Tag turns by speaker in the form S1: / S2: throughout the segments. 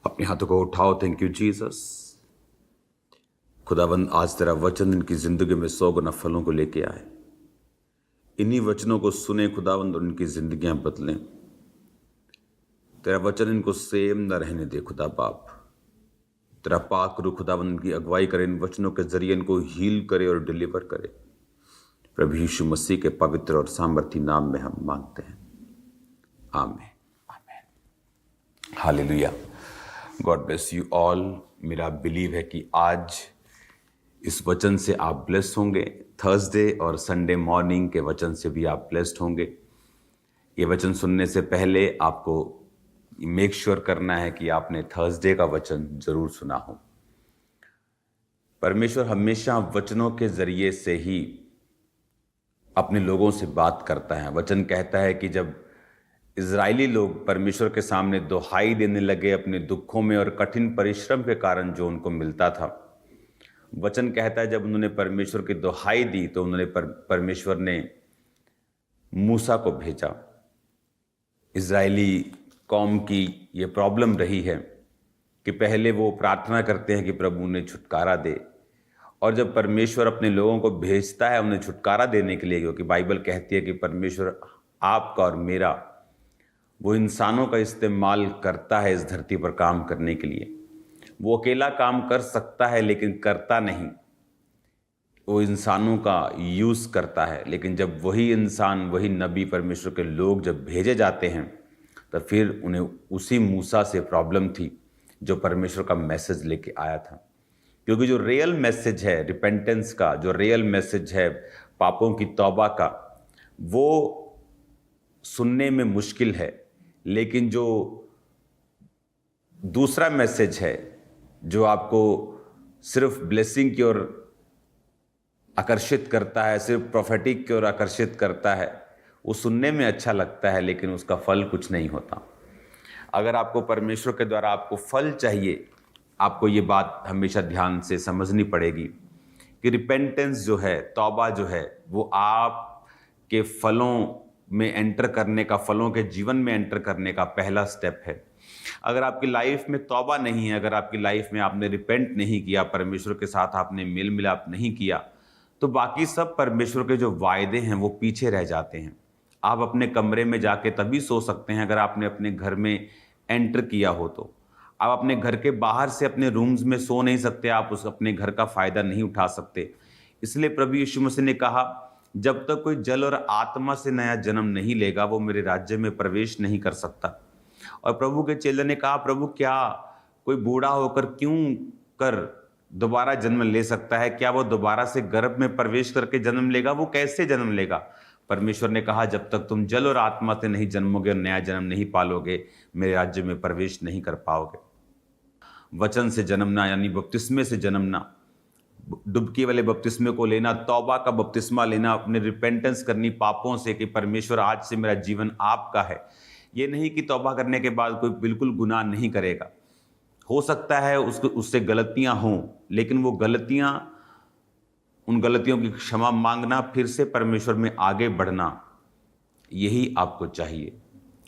S1: अपने हाथों को उठाओ। Thank you Jesus. खुदावंद, आज तेरा वचन इनकी जिंदगी में 100 गुना फलों को लेके आए। इन्हीं वचनों को सुने खुदावंद और इनकी जिंदगियां बदलें। तेरा वचन इनको सेम न रहने दे खुदा बाप। तेरा पाक रूह खुदावंद इनकी अगुवाई करे, इन वचनों के जरिए इनको हील करे और डिलीवर करे। प्रभु यीशु मसीह के पवित्र और सामर्थी नाम में हम मांगते हैं, आमीन। Hallelujah. God bless you all. मेरा बिलीव है कि आज इस वचन से आप ब्लेस्ड होंगे। थर्सडे और संडे मॉर्निंग के वचन से भी आप ब्लेस्ड होंगे। ये वचन सुनने से पहले आपको मेक श्योर करना है कि आपने थर्सडे का वचन जरूर सुना हो। परमेश्वर हमेशा वचनों के जरिए से ही अपने लोगों से बात करता है। वचन कहता है कि जब इजरायली लोग परमेश्वर के सामने दुहाई देने लगे अपने दुखों में और कठिन परिश्रम के कारण जो उनको मिलता था, वचन कहता है जब उन्होंने परमेश्वर की दुहाई दी तो उन्होंने परमेश्वर ने मूसा को भेजा। इजरायली कौम की ये प्रॉब्लम रही है कि पहले वो प्रार्थना करते हैं कि प्रभु उन्हें छुटकारा दे, और जब परमेश्वर अपने लोगों को भेजता है उन्हें छुटकारा देने के लिए, क्योंकि बाइबल कहती है कि परमेश्वर आपका और मेरा, वो इंसानों का इस्तेमाल करता है इस धरती पर काम करने के लिए। वो अकेला काम कर सकता है लेकिन करता नहीं, वो इंसानों का यूज़ करता है। लेकिन जब वही इंसान, वही नबी, परमेश्वर के लोग जब भेजे जाते हैं तो फिर उन्हें उसी मूसा से प्रॉब्लम थी जो परमेश्वर का मैसेज लेके आया था। क्योंकि जो रियल मैसेज है रिपेंटेंस का, जो रियल मैसेज है पापों की तौबा का, वो सुनने में मुश्किल है। लेकिन जो दूसरा मैसेज है जो आपको सिर्फ ब्लेसिंग की ओर आकर्षित करता है, सिर्फ प्रोफेटिक की ओर आकर्षित करता है, वो सुनने में अच्छा लगता है लेकिन उसका फल कुछ नहीं होता। अगर आपको परमेश्वर के द्वारा आपको फल चाहिए, आपको ये बात हमेशा ध्यान से समझनी पड़ेगी कि रिपेंटेंस जो है, तौबा जो है, वो आपके फलों में एंटर करने का, फलों के जीवन में एंटर करने का पहला स्टेप है। अगर आपकी लाइफ में तौबा नहीं है, अगर आपकी लाइफ में आपने रिपेंट नहीं किया, परमेश्वर के साथ आपने मेल मिलाप नहीं किया, तो बाकी सब परमेश्वर के जो वायदे हैं वो पीछे रह जाते हैं। आप अपने कमरे में जाके तभी सो सकते हैं अगर आपने अपने घर में एंटर किया हो तो। आप अपने घर के बाहर से अपने रूम्स में सो नहीं सकते, आप उस अपने घर का फायदा नहीं उठा सकते। इसलिए प्रभु यीशु मसीह ने कहा, जब तक कोई जल और आत्मा से नया जन्म नहीं लेगा वो मेरे राज्य में प्रवेश नहीं कर सकता। और प्रभु के चेले ने कहा, प्रभु क्या कोई बूढ़ा होकर क्यों कर दोबारा जन्म ले सकता है? क्या वो दोबारा से गर्भ में प्रवेश करके जन्म लेगा? वो कैसे जन्म लेगा? परमेश्वर ने कहा, जब तक तुम जल और आत्मा से नहीं जन्मोगे और नया जन्म नहीं पालोगे, मेरे राज्य में प्रवेश नहीं कर पाओगे। वचन से जन्मना यानी बपतिस्मे से जन्मना, डुबकी वाले बपतिस्मे को लेना, तौबा का बपतिस्मा लेना, अपने रिपेंटेंस करनी पापों से कि परमेश्वर आज से मेरा जीवन आपका है। ये नहीं कि तौबा करने के बाद कोई बिल्कुल गुनाह नहीं करेगा। हो सकता है उससे गलतियां हों, लेकिन वो गलतियां, उन गलतियों की क्षमा मांगना, फिर से परमेश्वर में आगे बढ़ना, यही आपको चाहिए।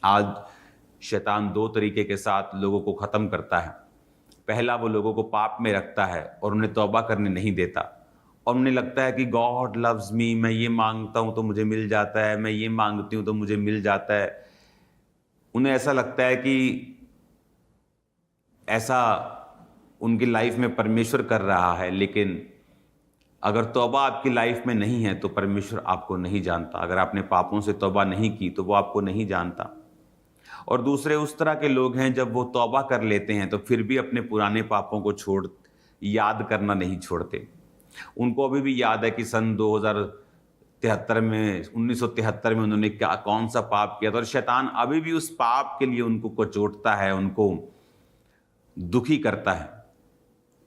S1: आज शैतान 2 तरीके के साथ लोगों को ख़त्म करता है। पहला, वो लोगों को पाप में रखता है और उन्हें तौबा करने नहीं देता, और उन्हें लगता है कि गॉड लव्स मी, मैं ये मांगता हूँ तो मुझे मिल जाता है, मैं ये मांगती हूँ तो मुझे मिल जाता है। उन्हें ऐसा लगता है कि ऐसा उनकी लाइफ में परमेश्वर कर रहा है। लेकिन अगर तौबा आपकी लाइफ में नहीं है तो परमेश्वर आपको नहीं जानता। अगर आपने पापों से तौबा नहीं की तो वो आपको नहीं जानता। और दूसरे उस तरह के लोग हैं, जब वो तौबा कर लेते हैं तो फिर भी अपने पुराने पापों को याद करना नहीं छोड़ते। उनको अभी भी याद है कि सन 2073 में, 1973 में उन्होंने कौन सा पाप किया था, और शैतान अभी भी उस पाप के लिए उनको कचोटता है, उनको दुखी करता है।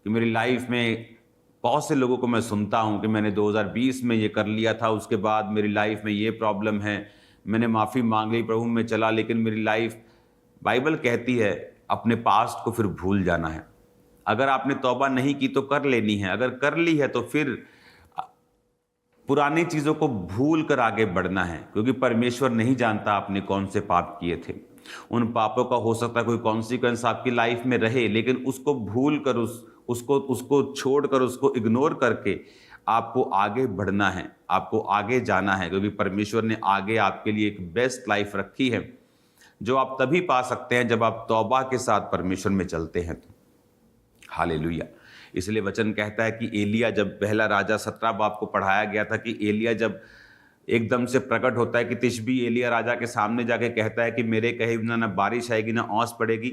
S1: कि मेरी लाइफ में बहुत से लोगों को मैं सुनता हूं कि मैंने 2020 में ये कर लिया था, उसके बाद मेरी लाइफ में ये प्रॉब्लम है, मैंने माफ़ी मांग ली, प्रभु में चला, लेकिन मेरी लाइफ, बाइबल कहती है अपने पास्ट को फिर भूल जाना है। अगर आपने तौबा नहीं की तो कर लेनी है, अगर कर ली है तो फिर पुरानी चीज़ों को भूल कर आगे बढ़ना है, क्योंकि परमेश्वर नहीं जानता आपने कौन से पाप किए थे। उन पापों का हो सकता है कोई कॉन्सिक्वेंस आपकी लाइफ में रहे, लेकिन उसको भूल कर उसको छोड़कर, उसको इग्नोर करके आपको आगे बढ़ना है, आपको आगे जाना है, क्योंकि परमेश्वर ने आगे आपके लिए एक बेस्ट लाइफ रखी है जो आप तभी पा सकते हैं जब आप तौबा के साथ परमेश्वर में चलते हैं तो। हालेलुया। इसलिए वचन कहता है कि एलिया, जब पहला राजा 17 बाब को पढ़ाया गया था कि एलिया जब एकदम से प्रकट होता है कि तिशबी एलिया राजा के सामने जाके कहता है कि मेरे कहे बिना ना बारिश आएगी ना ओस पड़ेगी।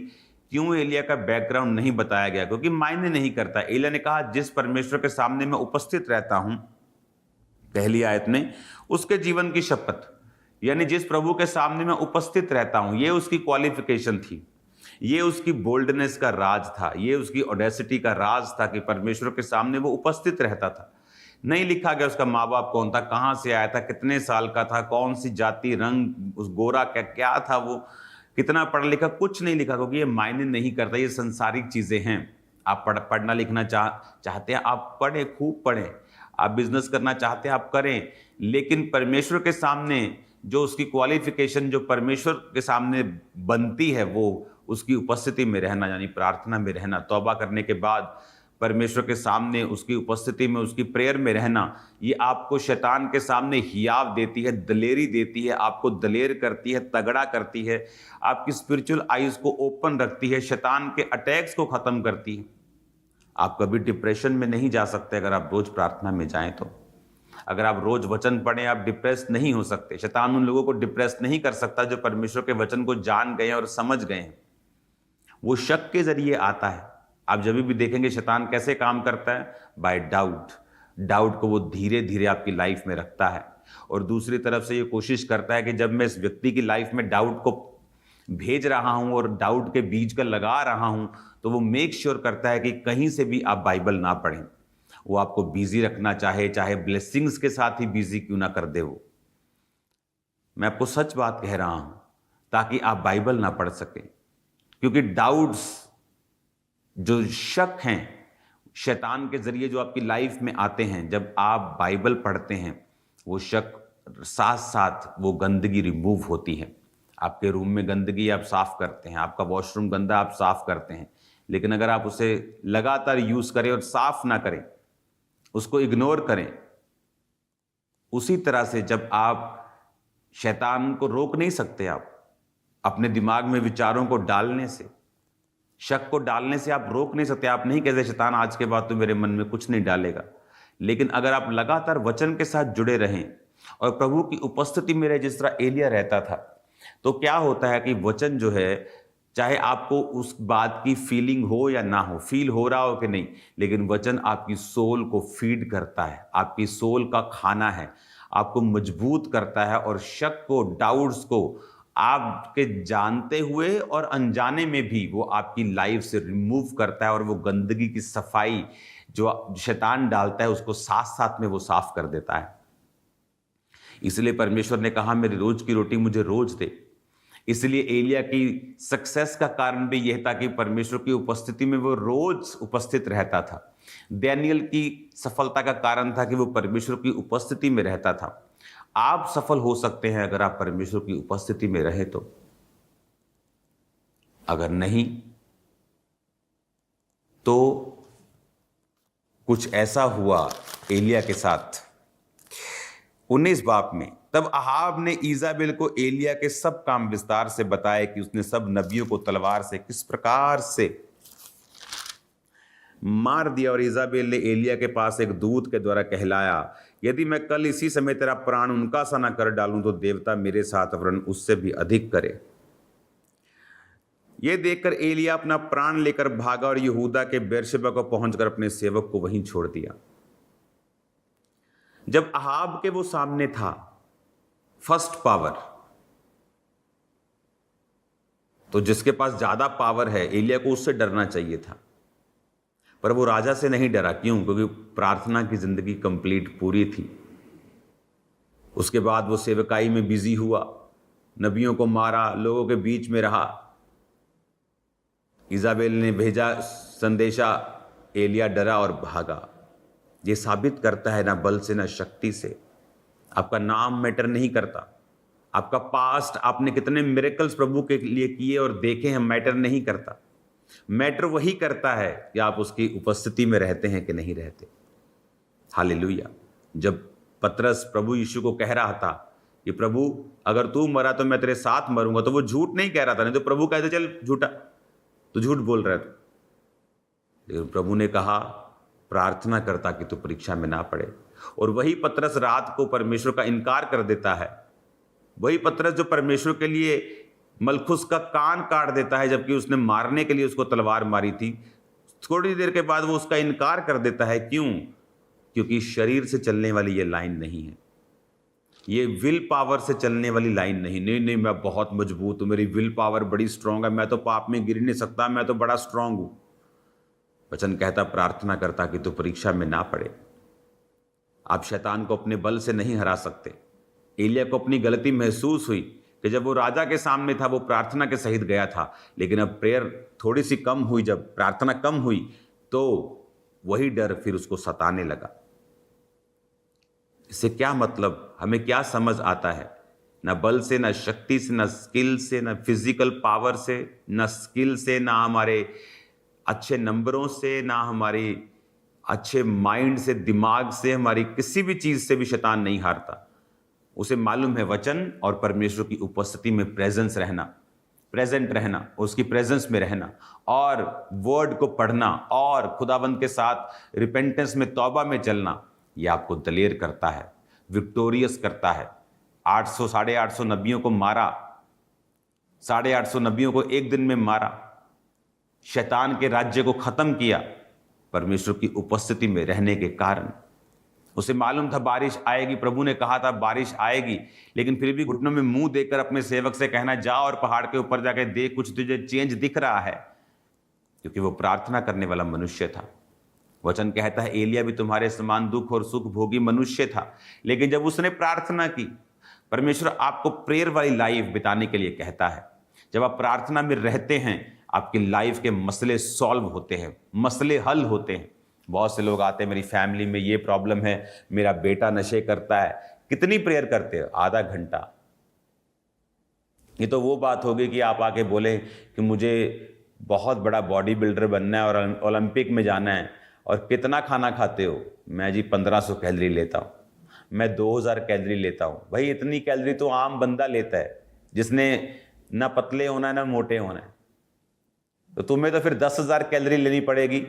S1: क्यों एलिया का बैकग्राउंड नहीं बताया गया? क्योंकि मायने नहीं करता। एलिया ने कहा जिस परमेश्वर के सामने मैं उपस्थित रहता हूं, पहली आयत में, उसके जीवन की शपथ, यानी जिस प्रभु के सामने मैं उपस्थित रहता हूं, ये उसकी क्वालिफिकेशन थी, ये उसकी बोल्डनेस का राज था, ये उसकी ऑडेसिटी का राज था कि परमेश्वर के सामने वो उपस्थित रहता था। नहीं लिखा गया उसका माँ बाप कौन था, कहाँ से आया था, कितने साल का था, कौन सी जाति, रंग, उस गोरा क्या था, वो कितना पढ़ा लिखा, कुछ नहीं लिखा, क्योंकि ये मायने नहीं करता। ये संसारिक चीजें हैं। आप पढ़ना लिखना चाहते हैं, आप पढ़ें, खूब पढ़ें। आप बिजनेस करना चाहते हैं, आप करें, लेकिन परमेश्वर के सामने जो उसकी क्वालिफिकेशन जो परमेश्वर के सामने बनती है, वो उसकी उपस्थिति में रहना, यानी प्रार्थना में रहना, तौबा करने के बाद परमेश्वर के सामने उसकी उपस्थिति में, उसकी प्रेयर में रहना, ये आपको शैतान के सामने हियाव देती है, दलेरी देती है, आपको दलेर करती है, तगड़ा करती है, आपकी स्पिरिचुअल आईज को ओपन रखती है, शैतान के अटैक्स को खत्म करती है। आप कभी डिप्रेशन में नहीं जा सकते अगर आप रोज प्रार्थना में जाएं तो। अगर आप रोज वचन पढ़ें, आप डिप्रेस नहीं हो सकते। शैतान उन लोगों को डिप्रेस नहीं कर सकता जो परमेश्वर के वचन को जान गए और समझ गए हैं। वो शक के जरिए आता है। आप जब भी देखेंगे शैतान कैसे काम करता है, बाय डाउट। डाउट को वो धीरे धीरे आपकी लाइफ में रखता है, और दूसरी तरफ से ये कोशिश करता है कि जब मैं इस व्यक्ति की लाइफ में डाउट को भेज रहा हूं और डाउट के बीज का लगा रहा हूं, तो वो मेक श्योर करता है कि कहीं से भी आप बाइबल ना पढ़ें। वो आपको बिजी रखना चाहे ब्लेसिंग्स के साथ ही बिजी क्यों ना कर दे वो। मैं आपको सच बात कह रहा हूं, ताकि आप बाइबल ना पढ़ सकें, क्योंकि डाउट्स, जो शक हैं, शैतान के जरिए जो आपकी लाइफ में आते हैं, जब आप बाइबल पढ़ते हैं, वो शक साथ साथ वो गंदगी रिमूव होती है। आपके रूम में गंदगी आप साफ करते हैं, आपका वॉशरूम गंदा आप साफ करते हैं, लेकिन अगर आप उसे लगातार यूज करें और साफ ना करें, उसको इग्नोर करें, उसी तरह से जब आप शैतान को रोक नहीं सकते, आप अपने दिमाग में विचारों को डालने से, शक को डालने से आप रोक नहीं सकते। आप नहीं कहते शैतान आज के बाद तो मेरे मन में कुछ नहीं डालेगा, लेकिन अगर आप लगातार वचन के साथ जुड़े रहें और प्रभु की उपस्थिति में रहे, जिस तरह एलिया रहता था, तो क्या होता है कि वचन जो है, चाहे आपको उस बात की फीलिंग हो या ना हो, फील हो रहा हो कि नहीं, लेकिन वचन आपकी सोल को फीड करता है, आपकी सोल का खाना है, आपको मजबूत करता है, और शक को, डाउट्स को आपके जानते हुए और अनजाने में भी वो आपकी लाइफ से रिमूव करता है, और वो गंदगी की सफाई जो शैतान डालता है उसको साथ साथ में वो साफ कर देता है। इसलिए परमेश्वर ने कहा मेरी रोज की रोटी मुझे रोज दे। इसलिए एलिया की सक्सेस का कारण भी यह था कि परमेश्वर की उपस्थिति में वो रोज उपस्थित रहता था। दानियेल की सफलता का कारण था कि वो परमेश्वर की उपस्थिति में रहता था। आप सफल हो सकते हैं अगर आप परमेश्वर की उपस्थिति में रहे तो। अगर नहीं तो कुछ ऐसा हुआ एलिया के साथ 19 बाब में। तब अहाब ने ईजाबेल को एलिया के सब काम विस्तार से बताए कि उसने सब नबियों को तलवार से किस प्रकार से मार दिया। और ईजाबेल ने एलिया के पास एक दूत के द्वारा कहलाया, यदि मैं कल इसी समय तेरा प्राण उनका सा न कर डालूं तो देवता मेरे साथ वरन उससे भी अधिक करे। यह देखकर एलिया अपना प्राण लेकर भागा और यहूदा के बेरशेबा को पहुंचकर अपने सेवक को वहीं छोड़ दिया। जब अहाब के वो सामने था फर्स्ट पावर, तो जिसके पास ज्यादा पावर है एलिया को उससे डरना चाहिए था, पर वो राजा से नहीं डरा। क्यों? क्योंकि प्रार्थना की जिंदगी कंप्लीट पूरी थी। उसके बाद वो सेवकाई में बिजी हुआ, नबियों को मारा, लोगों के बीच में रहा। ईजाबेल ने भेजा संदेशा, एलिया डरा और भागा। ये साबित करता है ना बल से ना शक्ति से, आपका नाम मैटर नहीं करता, आपका पास्ट, आपने कितने मिरेकल्स प्रभु के लिए किए और देखे हैं, मैटर नहीं करता। मैटर वही करता है कि आप उसकी उपस्थिति में रहते हैं कि नहीं रहते। हालेलुया। जब पतरस प्रभु यीशु को कह रहा था कि प्रभु अगर तू मरा तो मैं तेरे साथ मरूंगा, तो वो झूठ नहीं कह रहा था, नहीं तो प्रभु कहते चल झूठा, तो झूठ बोल रहा है तू। लेकिन प्रभु ने कहा प्रार्थना करता कि तू परीक्षा में ना पड़े। और वही पतरस रात को परमेश्वर का इनकार कर देता है, वही पतरस जो परमेश्वर के लिए मलखुस का कान काट देता है, जबकि उसने मारने के लिए उसको तलवार मारी थी, थोड़ी देर के बाद वो उसका इनकार कर देता है। क्यों? क्योंकि शरीर से चलने वाली ये लाइन नहीं है, ये विल पावर से चलने वाली लाइन नहीं। नहीं, मैं बहुत मजबूत हूं, मेरी विल पावर बड़ी स्ट्रांग है, मैं तो पाप में गिर नहीं सकता, मैं तो बड़ा स्ट्रांग हूं। वचन कहता प्रार्थना करता कि तू परीक्षा में ना पड़े। आप शैतान को अपने बल से नहीं हरा सकते। एलिया को अपनी गलती महसूस हुई कि जब वो राजा के सामने था वो प्रार्थना के सहित गया था, लेकिन अब प्रेयर थोड़ी सी कम हुई, जब प्रार्थना कम हुई तो वही डर फिर उसको सताने लगा। इससे क्या मतलब, हमें क्या समझ आता है? ना बल से, ना शक्ति से, ना स्किल से, ना फिजिकल पावर से, ना स्किल से, ना हमारे अच्छे नंबरों से, ना हमारी अच्छे माइंड से, दिमाग से, हमारी किसी भी चीज से भी शैतान नहीं हारता। उसे मालूम है वचन और परमेश्वर की उपस्थिति में प्रेजेंस रहना, प्रेजेंट रहना, उसकी प्रेजेंस में रहना और वर्ड को पढ़ना और खुदाबंद के साथ रिपेंटेंस में, तौबा में चलना, यह आपको दलेर करता है, विक्टोरियस करता है। 800 850 नबियों को मारा, 850 नबियों को एक दिन में मारा, शैतान के राज्य को खत्म किया परमेश्वर की उपस्थिति में रहने के कारण। उसे मालूम था बारिश आएगी, प्रभु ने कहा था बारिश आएगी, लेकिन फिर भी घुटनों में मुंह देकर अपने सेवक से कहना जा और पहाड़ के ऊपर जाके देख, कुछ तुझे चेंज दिख रहा है, क्योंकि वो प्रार्थना करने वाला मनुष्य था। वचन कहता है एलिया भी तुम्हारे समान दुख और सुख भोगी मनुष्य था, लेकिन जब उसने प्रार्थना की, परमेश्वर आपको प्रेयर वाली लाइफ बिताने के लिए कहता है। जब आप प्रार्थना में रहते हैं आपकी लाइफ के मसले सॉल्व होते हैं, मसले हल होते हैं। बहुत से लोग आते हैं, मेरी फैमिली में ये प्रॉब्लम है, मेरा बेटा नशे करता है। कितनी प्रेयर करते हो? आधा घंटा। ये तो वो बात होगी कि आप आके बोले कि मुझे बहुत बड़ा बॉडी बिल्डर बनना है और ओलंपिक में जाना है, और कितना खाना खाते हो? मैं जी 1500 कैलोरी लेता हूँ, मैं 2000 कैलोरी लेता हूँ। भाई इतनी कैलोरी तो आम बंदा लेता है, जिसने ना पतले होना है ना मोटे होना है। तो तुम्हें तो फिर 10,000 कैलोरी लेनी पड़ेगी,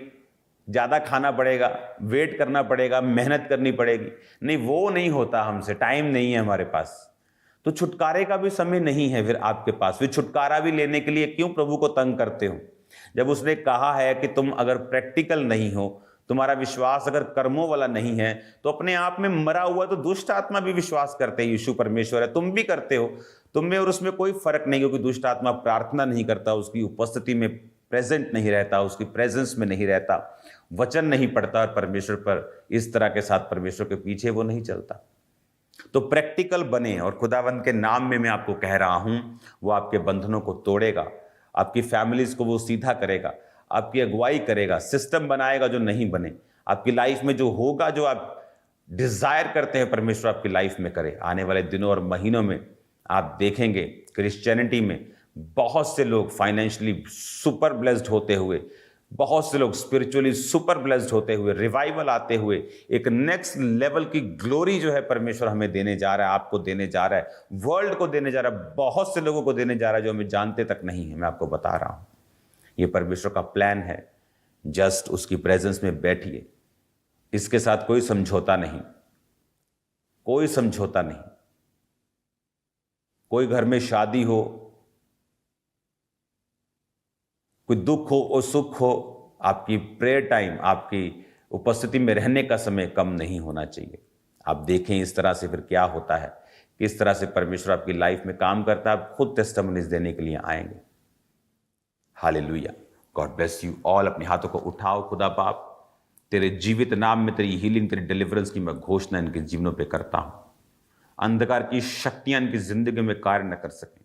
S1: ज़्यादा खाना पड़ेगा, वेट करना पड़ेगा, मेहनत करनी पड़ेगी। नहीं, वो नहीं होता हमसे, टाइम नहीं है हमारे पास। तो छुटकारे का भी समय नहीं है फिर आपके पास। फिर छुटकारा भी लेने के लिए क्यों प्रभु को तंग करते हो? जब उसने कहा है कि तुम अगर प्रैक्टिकल नहीं हो, तुम्हारा विश्वास अगर कर्मों वाला नहीं है, तो अपने आप में मरा हुआ तो दुष्ट आत्मा भी विश्वास करते हैं यीशु परमेश्वर है, तुम भी करते हो। तुम में और उसमें कोई फर्क नहीं, क्योंकि दुष्ट आत्मा प्रार्थना नहीं करता, उसकी उपस्थिति में प्रेजेंट नहीं रहता, उसकी प्रेजेंस में नहीं रहता, वचन नहीं पढ़ता और परमेश्वर पर इस तरह के साथ परमेश्वर के पीछे वो नहीं चलता। तो प्रैक्टिकल बने, और खुदावंद के नाम में मैं आपको कह रहा हूं, वो आपके बंधनों को तोड़ेगा, आपकी फैमिलीज को वो सीधा करेगा, आपकी अगुवाई करेगा, सिस्टम बनाएगा जो नहीं बने, आपकी लाइफ में जो होगा, जो आप डिजायर करते हैं परमेश्वर आपकी लाइफ में करे। आने वाले दिनों और महीनों में आप देखेंगे क्रिश्चियनिटी में बहुत से लोग फाइनेंशियली सुपर ब्लेस्ड होते हुए, बहुत से लोग स्पिरिचुअली सुपर ब्लेस्ड होते हुए, रिवाइवल आते हुए, एक नेक्स्ट लेवल की ग्लोरी जो है परमेश्वर हमें देने जा रहा है, आपको देने जा रहा है, वर्ल्ड को देने जा रहा है, बहुत से लोगों को देने जा रहा है जो हमें जानते तक नहीं है। मैं आपको बता रहा हूं, ये परमेश्वर का प्लान है। जस्ट उसकी प्रेजेंस में बैठिए, इसके साथ कोई समझौता नहीं, कोई समझौता नहीं। कोई घर में शादी हो, कोई दुख हो और सुख हो, आपकी प्रेयर टाइम, आपकी उपस्थिति में रहने का समय कम नहीं होना चाहिए। आप देखें इस तरह से फिर क्या होता है, किस तरह से परमेश्वर आपकी लाइफ में काम करता है। आप खुद टेस्टिमनीज देने के लिए आएंगे। Hallelujah, God bless you all. अपने हाथों को उठाओ। खुदा बाप, तेरे जीवित नाम में तेरी हीलिंग, तेरी डिलीवरेंस की मैं घोषणा इनके जीवनों पे करता हूं। अंधकार की शक्तियां इनकी जिंदगी में कार्य न कर सकें।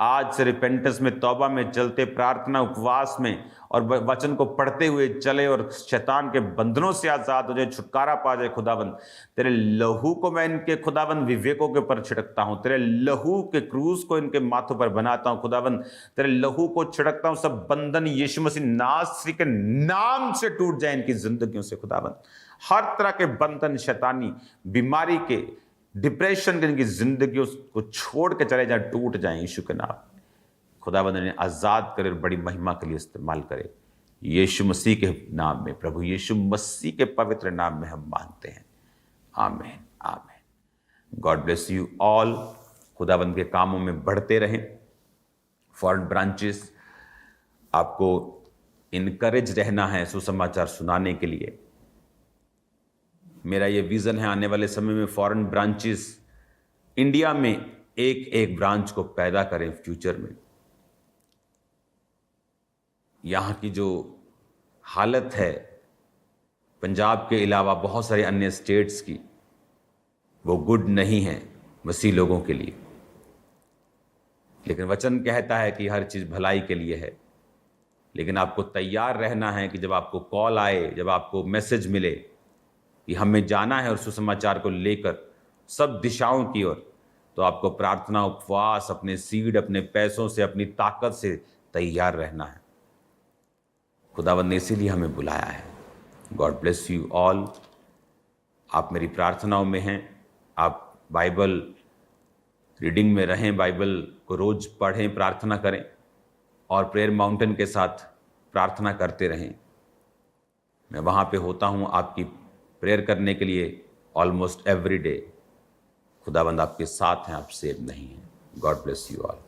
S1: आज से रिपेंटेंस में, तौबा में चलते, प्रार्थना उपवास में और वचन को पढ़ते हुए चले और शैतान के बंधनों से आज़ाद हो जाए, छुटकारा पा जाए। खुदाबंद तेरे लहू को मैं इनके खुदाबंद विवेकों के ऊपर छिड़कता हूँ, तेरे लहू के क्रूज को इनके माथों पर बनाता हूँ। खुदाबंद तेरे लहू को छिड़कता हूँ, सब बंधन यीशु मसीह नासरी के नाम से टूट जाए इनकी जिंदगियों से। खुदाबंद हर तरह के बंधन, शैतानी बीमारी के, डिप्रेशन के इनकी जिंदगी को छोड़ के चले जाए, टूट जाए यीशु के नाम। खुदाबंद ने आज़ाद करे और बड़ी महिमा के लिए इस्तेमाल करे, यीशु मसीह के नाम में, प्रभु यीशु मसीह के पवित्र नाम में हम मांगते हैं। आमीन, आमीन। God bless you all. खुदाबंद के कामों में बढ़ते रहें। फॉरेन ब्रांचेस आपको इनकरेज रहना है सुसमाचार सुनाने के लिए। मेरा ये विज़न है आने वाले समय में फॉरेन ब्रांचेस इंडिया में एक एक ब्रांच को पैदा करें फ्यूचर में। यहाँ की जो हालत है पंजाब के अलावा बहुत सारे अन्य स्टेट्स की, वो गुड नहीं है मसीह लोगों के लिए। लेकिन वचन कहता है कि हर चीज़ भलाई के लिए है। लेकिन आपको तैयार रहना है कि जब आपको कॉल आए, जब आपको मैसेज मिले कि हमें जाना है और सुसमाचार को लेकर सब दिशाओं की ओर, तो आपको प्रार्थना, उपवास, अपने सीड, अपने पैसों से, अपनी ताकत से तैयार रहना है। खुदावंद ने इसीलिए हमें बुलाया है। God bless you all. आप मेरी प्रार्थनाओं में हैं। आप बाइबल रीडिंग में रहें, बाइबल को रोज़ पढ़ें, प्रार्थना करें और प्रेयर माउंटेन के साथ प्रार्थना करते रहें। मैं वहाँ पे होता हूँ आपकी प्रेयर करने के लिए ऑलमोस्ट एवरी डे। खुदाबंद आपके साथ हैं, आप सेव नहीं हैं। God bless you all.